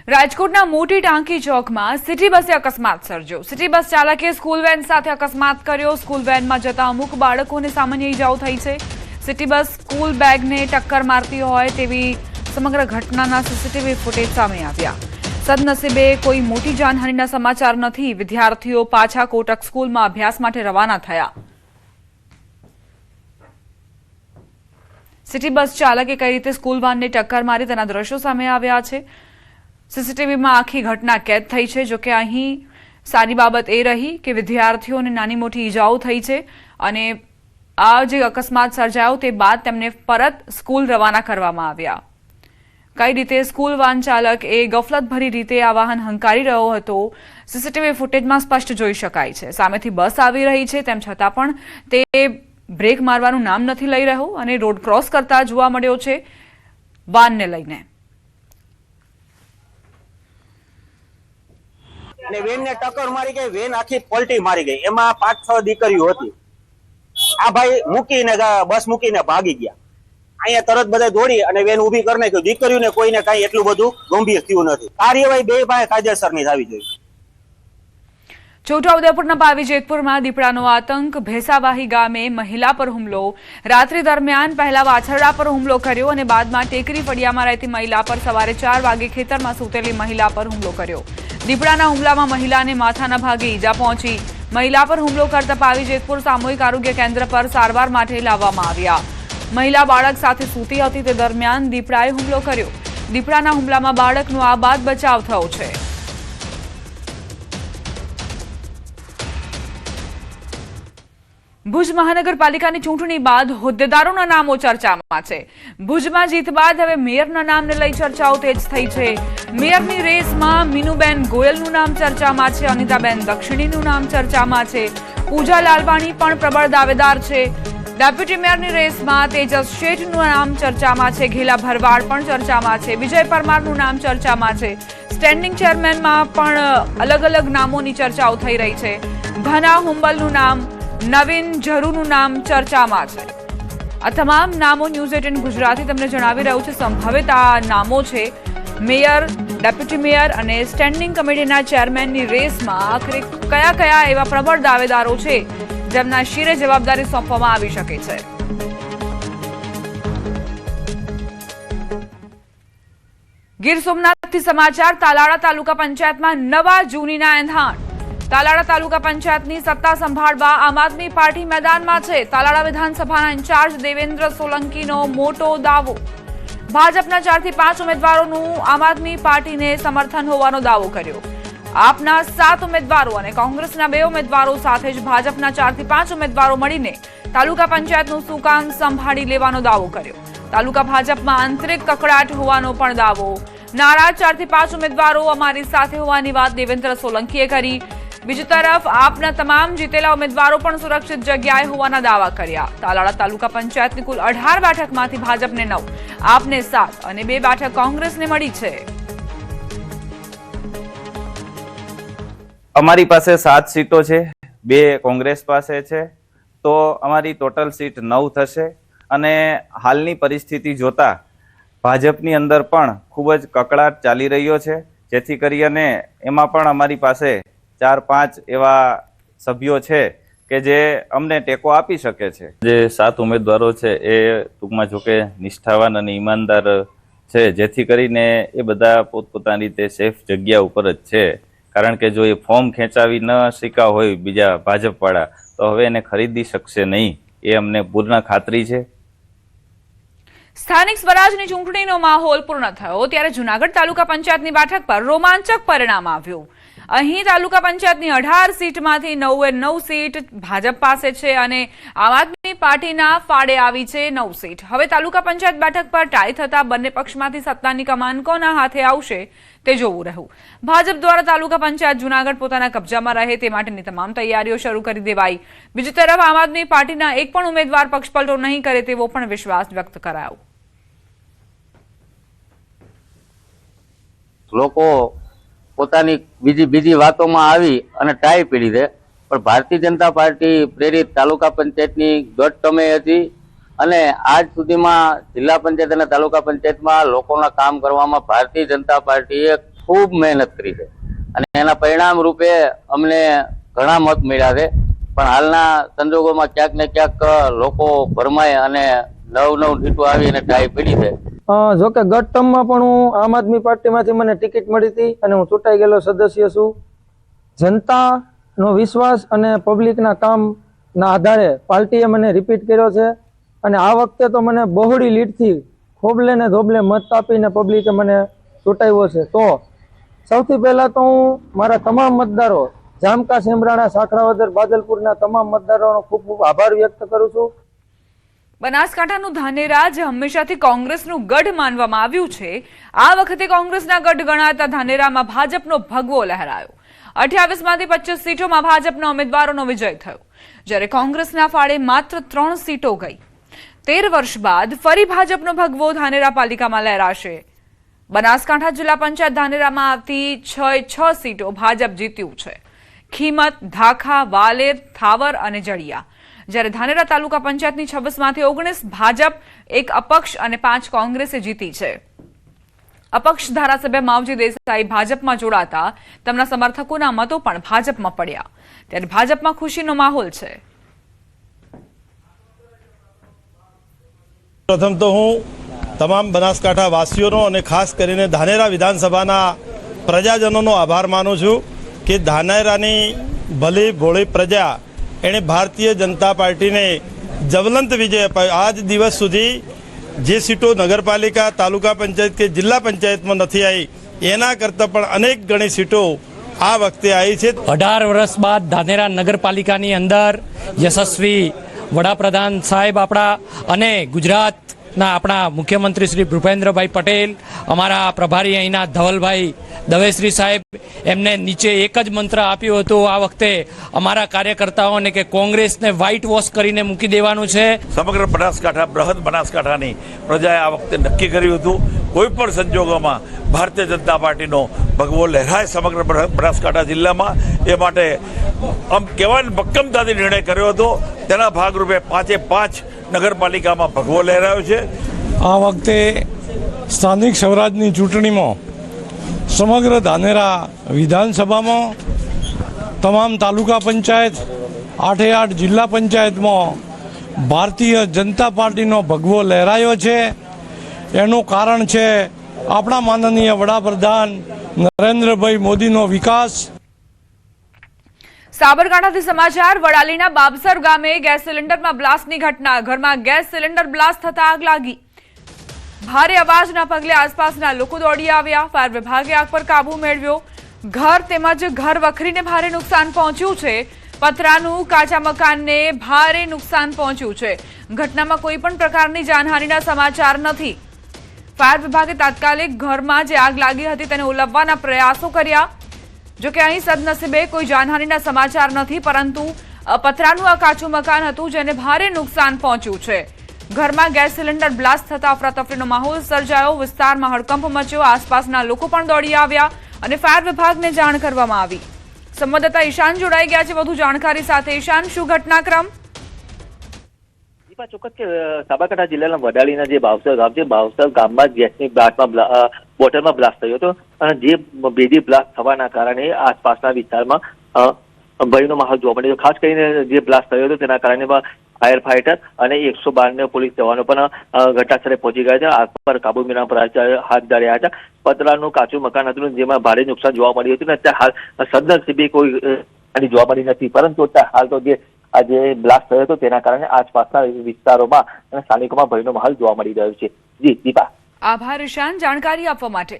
રાજકોટના મોટી ટાંકી ચોકમાં સિટી બસે અકસ્માત સર્જ્યો। સિટી બસ ચાલકે સ્કૂલ વેન સાથે અકસ્માત કર્યો। સ્કૂલ વેનમાં જતા અમુક બાળકોને સામાન્ય ઈજાઓ થઈ છે। સિટી બસ સ્કૂલ બેગને ટક્કર મારતી હોય તેવી સમગ્ર ઘટનાના સીસીટીવી ફૂટેજ સામે આવ્યા। સદનસીબે કોઈ મોટી જાનહાનિના સમાચાર નથી। વિદ્યાર્થીઓ પાછા કોટક સ્કૂલમાં અભ્યાસ માટે રવાના થયા। સિટી બસ ચાલકે કઈ રીતે સ્કૂલ વાનને ટક્કર મારી તેના દ્રશ્યો સામે આવ્યા છે। સીસીટીવીમાં આખી ઘટના કેદ થઈ છે। જોકે અહીં સારી બાબત એ રહી કે વિદ્યાર્થીઓને નાની મોટી ઈજાઓ થઈ છે અને આ જે અકસ્માત સર્જાયો તે બાદ તેમને પરત સ્કૂલ રવાના કરવામાં આવ્યા। કઈ રીતે સ્કૂલ વાન ચાલક એ ગફલતભરી રીતે આ વાહન હંકારી રહ્યો હતો સીસીટીવી ફૂટેજમાં સ્પષ્ટ જોઈ શકાય છે। સામેથી બસ આવી રહી છે તેમ છતાં પણ તે બ્રેક મારવાનું નામ નથી લઈ રહ્યો અને રોડ ક્રોસ કરતા જોવા મળ્યો છે વાનને લઈને। અને વેન ને ટક્કર મારી ગઈ, વેન આખી પલટી મારી ગઈ। એમાં 5-6 દીકરીઓ હતી। આ ભાઈ મૂકીને બસ મૂકીને ભાગી ગયા। અહીંયા તરત બધા દોડી અને વેન ઊભી કરી નાખ્યું। દીકરીઓને કોઈને કાંઈ એટલું બધું ગંભીર થયું નથી। કાર્યવાહી બે પાસે કાયદેસરની થવી જોઈએ। છોટાઉદેપુરના પાવી જેતપુરમાં દીપડાનો આતંક। ભેસાવાહી ગામે મહિલા પર હુમલો। રાત્રિ દરમિયાન પહેલા વાછરડા પર હુમલો કર્યો અને બાદમાં ટેકરી ફળિયામાં રહેતી મહિલા પર સવારે 4 વાગે ખેતરમાં સૂતેલી મહિલા પર હુમલો કર્યો। દીપડાના હુમલામાં મહિલાને માથાના ભાગે ઈજા પહોંચી। મહિલા પર હુમલો કરતા પાવી જેતપુર સામૂહિક આરોગ્ય કેન્દ્ર પર સારવાર માટે લાવવામાં આવ્યા। મહિલા બાળક સાથે સૂતી હતી તે દરમિયાન દીપડાએ હુમલો કર્યો। દીપડાના હુમલામાં બાળકનો આબાદ બચાવ થયો છે। ભુજ મહાનગરપાલિકાની ચૂંટણી બાદ હોદ્દેદારોના નામો ચર્ચામાં છે। ભુજમાં જીત બાદ હવે મેયરના નામને લઈ ચર્ચાઓ તેજ થઈ છે। મેયરની રેસમાં મીનુબેન ગોયલનું નામ ચર્ચામાં છે। અનિતાબેન દક્ષિણીનું નામ ચર્ચામાં છે। પૂજા લાલવાણી પણ પ્રબળ દાવેદાર છે। ડેપ્યુટી મેયરની રેસમાં તેજસ શેઠનું નામ ચર્ચામાં છે। ઘેલા ભરવાડ પણ ચર્ચામાં છે। વિજય પરમારનું નામ ચર્ચામાં છે। સ્ટેન્ડિંગ ચેરમેનમાં પણ અલગ અલગ નામોની ચર્ચાઓ થઈ રહી છે। ધના હુંબલનું નામ, નવીન ઝરૂનું નામ ચર્ચામાં છે। આ તમામ નામો ન્યૂઝ 18 ગુજરાતી તમને જણાવી રહ્યું છે। સંભવિત આ નામો છે મેયર, ડેપ્યુટી મેયર અને સ્ટેન્ડિંગ કમિટીના ચેરમેનની રેસમાં આખરે કયા કયા એવા પ્રબળ દાવેદારો છે જેમના શિરે જવાબદારી સોંપવામાં આવી શકે છે। ગીર સોમનાથથી સમાચાર। તાલાળા તાલુકા પંચાયતમાં નવા જૂનીના એંધાણ। તાલાળા તાલુકા પંચાયતની સત્તા સંભાળવા આમ આદમી પાર્ટી મેદાનમાં છે। તાલાળા વિધાનસભાના ઇન્ચાર્જ દેવેન્દ્ર સોલંકીનો મોટો દાવો। ભાજપના 4 થી 5 ઉમેદવારોનું આમ આદમી પાર્ટીને સમર્થન હોવાનો દાવો કર્યો। આપના 7 ઉમેદવારો અને કોંગ્રેસના 2 ઉમેદવારો સાથે જ ભાજપના 4 થી 5 ઉમેદવારો મળીને તાલુકા પંચાયતનું સુકાન સંભાળી લેવાનો દાવો કર્યો। તાલુકા ભાજપમાં આંતરિક કકડાટ હોવાનો પણ દાવો। નારાજ 4 થી 5 ઉમેદવારો અમારી સાથે હોવાની વાત દેવેન્દ્ર સોલંકીએ કરી। બીજી તરફ આપના તમામ જીતેલા ઉમેદવારો પણ સુરક્ષિત જગ્યાએ હોવાના દાવા કર્યા। તાલાળા તાલુકા પંચાયતની કુલ 18 બેઠકમાંથી ભાજપને 9, આપને 7 અને 2 બેઠક કોંગ્રેસને મળી છે। અમારી પાસે 7 સીટો છે, 2 કોંગ્રેસ પાસે છે, તો અમારી ટોટલ સીટ 9 થશે। અને હાલની પરિસ્થિતિ જોતા ભાજપની અંદર પણ ખૂબ જ કકળાટ ચાલી રહ્યો છે, જેથી કરીને એમાં પણ અમારી પાસે 4-5 એવા સભ્યો છે કે જે અમને ટેકો આપી શકે છે। જે 7 ઉમેદવારો છે એ ટૂંકમાં જોકે નિષ્ઠાવાન અને ઈમાનદાર છે, જેથી કરીને એ બધા પોતપોતાની રીતે સેફ જગ્યા ઉપર જ છે। કારણ કે જો એ ફોર્મ ખેંચાવી ન શીખા હોય બીજા ભાજપવાળા તો હવે એને ખરીદી શકશે નહીં, એ અમને પૂર્ણ ખાતરી છે। સ્થાનિક સ્વરાજની ચૂંટણીનો માહોલ પૂર્ણ થયો ત્યારે જૂનાગઢ તાલુકા પંચાયતની બેઠક પર રોમાંચક પરિણામ આવ્યું। અહીં તાલુકા પંચાયતની 18 સીટમાંથી 9 સીટ ભાજપ પાસે છે અને આમ આદમી પાર્ટીના ફાળે આવી છે 9 સીટ। હવે તાલુકા પંચાયત બેઠક પર ટાઈ થતા બંને પક્ષમાંથી સત્તાની કમાન કોના હાથે આવશે તે જોવું રહ્યું। ભાજપ દ્વારા તાલુકા પંચાયત જૂનાગઢ પોતાના કબજામાં રહે તે માટેની તમામ તૈયારીઓ શરૂ કરી દેવાઈ। બીજી તરફ આમ આદમી પાર્ટીના એક પણ ઉમેદવાર પક્ષપલટો નહીં કરે તેવો પણ વિશ્વાસ વ્યક્ત કરાયો। લોકો પોતાની બીજી વાતોમાં આવી અને ટાઈ પીડી દે, પણ ભારતીય જનતા પાર્ટી પ્રેરિત તાલુકા પંચાયતની દોઢ સમય હતી અને આજ સુધીમાં જિલ્લા પંચાયત અને તાલુકા પંચાયતમાં લોકોના કામ કરવામાં ભારતીય જનતા પાર્ટીએ ખૂબ મહેનત કરી છે અને એના પરિણામ રૂપે અમને ઘણા મત મળ્યા છે. પણ હાલના સંજોગોમાં ક્યાંક ને ક્યાંક લોકો ભરમાય અને નવ સીટો આવી અને ટાઈ પડી છે. જોકે ગત ટર્મમાં પણ હું આમ આદમી પાર્ટીમાંથી મને ટિકિટ મળી હતી અને હું ચૂંટાઈ ગયેલો સદસ્ય છું. જનતાનો વિશ્વાસ અને પબ્લિકના કામના આધારે પાર્ટીએ મને રિપીટ કર્યો છે અને આ વખતે તો મને બહોળી લીડથી ખોબલે ને ધોબલે મત આપીને પબ્લિકે મને ચૂંટાવ્યો છે. તો સૌથી પહેલા તો હું મારા તમામ મતદારો જામકા, સેમરાણા, સાખરાવદર, બાદલપુરના તમામ મતદારોનો ખૂબ ખૂબ આભાર વ્યક્ત કરું છું. બનાસકાંઠાનું ધાનેરા જે હંમેશાથી કોંગ્રેસનું ગઢ માનવામાં આવ્યું છે, આ વખતે કોંગ્રેસના ગઢ ગણાતા ધાનેરામાં ભાજપનો ભગવો લહેરાયો. 28 માંથી 25 સીટોમાં ભાજપના ઉમેદવારોનો વિજય થયો, જ્યારે કોંગ્રેસના ફાળે માત્ર 3 સીટો ગઈ. 13 વર્ષ બાદ ફરી ભાજપનો ભગવો ધાનેરા પાલિકામાં લહેરાશે. બનાસકાંઠા જિલ્લા પંચાયત ધાનેરામાં આવતી 6 સીટો ભાજપ જીત્યું છે. ખીમત, ધાખા, વાલેર, થાવર અને જડિયા. જ્યારે ધાનેરા તાલુકા પંચાયતની 26 માંથી 19 ભાજપ, 1 અપક્ષ અને 5 કોંગ્રેસે જીતી છે. અપક્ષ ધારાસભ્ય માવજી દેસાઈ ભાજપમાં જોડાતા તેમના સમર્થકોના મતો પણ ભાજપમાં પડ્યા. ત્યારે ભાજપમાં ખુશીનો માહોલ છે. પ્રથમ તો હું તમામ બનાસકાંઠા વાસીઓનો અને ખાસ કરીને ધાનેરા વિધાનસભાના પ્રજાજનોનો આભાર માનું છું કે ધાનેરાની ભલી ભોળી પ્રજા એણે ભારતીય જનતા પાર્ટીને જ્વલંત વિજય અપાયો. આજ દિવસ સુધી જે સીટો નગરપાલિકા, તાલુકા પંચાયત કે જિલ્લા પંચાયતમાં નથી આવી એના કરતાં પણ અનેક ગણી સીટો આ વખતે આવી છે. 18 વર્ષ બાદ ધાનેરા નગરપાલિકાની અંદર યશસ્વી વડાપ્રધાન સાહેબ આપણા અને ગુજરાતના આપણા મુખ્યમંત્રી શ્રી ભૂપેન્દ્રભાઈ પટેલ, અમારા પ્રભારી અહીંના ધવલભાઈ દવેશ્રી સાહેબ, એમને નીચે એક જ મંત્ર આપ્યું હતું આ વખતે અમારા કાર્યકર્તાઓને કે કોંગ્રેસને વ્હાઇટ વોશ કરીને મૂકી દેવાનું છે. સમગ્ર બનાસકાંઠા, બૃહદ બનાસકાંઠાની પ્રજાએ આ વખતે નક્કી કર્યું હતું કોઈ પણ સંજોગોમાં ભારતીય જનતા પાર્ટીનો ભગવો લહેરાય સમગ્ર બનાસકાંઠા જિલ્લામાં. એ માટે આમ કહેવાય મક્કમતાથી નિર્ણય કર્યો હતો. તેના ભાગરૂપે 5 નગરપાલિકામાં ભગવો લહેરાયો છે. આ વખતે સ્થાનિક સ્વરાજની ચૂંટણીમાં સમગ્ર ધાનેરા વિધાનસભામાં, તમામ તાલુકા પંચાયત, 8 જિલ્લા પંચાયતમાં ભારતીય જનતા પાર્ટીનો ભગવો લહેરાયો છે. એનું કારણ છે આપણા માનનીય વડાપ્રધાન નરેન્દ્રભાઈ મોદીનો વિકાસ. સાબરકાંઠાથી સમાચાર. વડાલીના બાબસર ગામે ગેસ સિલિન્ડરમાં બ્લાસ્ટની ઘટના. ઘરમાં ગેસ સિલિન્ડર બ્લાસ્ટ થતા આગ લાગી. ભારે અવાજના પગલે આસપાસના લોકો દોડી આવ્યા. ફાયર વિભાગે આગ પર કાબુ મેળવ્યો. ઘર તેમજ ઘર વખરીને ભારે નુકસાન પહોંચ્યું છે. પતરાનું કાચા મકાનને ભારે નુકસાન પહોંચ્યું છે. ઘટનામાં કોઈ પણ પ્રકારની જાનહાનિના સમાચાર નથી. ફાયર વિભાગે તાત્કાલિક ઘરમાં જે આગ લાગી હતી તેને ઓલવવાના પ્રયાસો કર્યા. જોકે અહીં સદનસીબે કોઈ જાનહાનિના સમાચાર નથી, પરંતુ પતરાનું આ કાચું મકાન હતું જેને ભારે નુકસાન પહોંચ્યું છે. ઘરમાં ગેસ સિલિન્ડર બ્લાસ્ટ થતા અફરાતફરીનો માહોલ સર્જાયો. વિસ્તારમાં હડકંપ મચ્યો. આસપાસના લોકો પણ દોડી આવ્યા અને ફાયર વિભાગને જાણ કરવામાં આવી. સંવાદદાતા ઈશાન જોડાઈ ગયા છે વધુ જાણકારી સાથે. ઈશાન, શું ઘટનાક્રમ? ચોક્કસ કે સાબરકાંઠા જિલ્લાના વડાલીના જે બાવસર ગામ છે, બાવસર ગામમાં ગેસની બોટલમાં બ્લાસ્ટ થયો હતો અને જે બેદી બ્લાસ્ટ થવાના કારણે આસપાસના વિસ્તારમાં ભયનો માહોલ જોવા મળ્યો. ખાસ કરીને જે બ્લાસ્ટ થયો હતો તેના કારણે ફાયર ફાઈટર અને 112 પોલીસ જવાનો પણ ઘટનાસ્થળે પહોંચી ગયા છે. આગ પર કાબુ મેળવવા પર હાથ ધર્યા હતા. પતરાનું કાચું મકાન હતું જેમાં ભારે નુકસાન જોવા મળ્યું હતું ને અત્યારે હાલ સદનસીબે કોઈ જોવા મળી નથી, પરંતુ હાલ તો જે આજે બ્લાસ્ટ થયો હતો તેના કારણે આસપાસના વિસ્તારોમાં અને સ્થાનિકોમાં ભયનો માહોલ જોવા મળી રહ્યો છે. જી દીપા. આભાર ઈશાન જાણકારી આપવા માટે.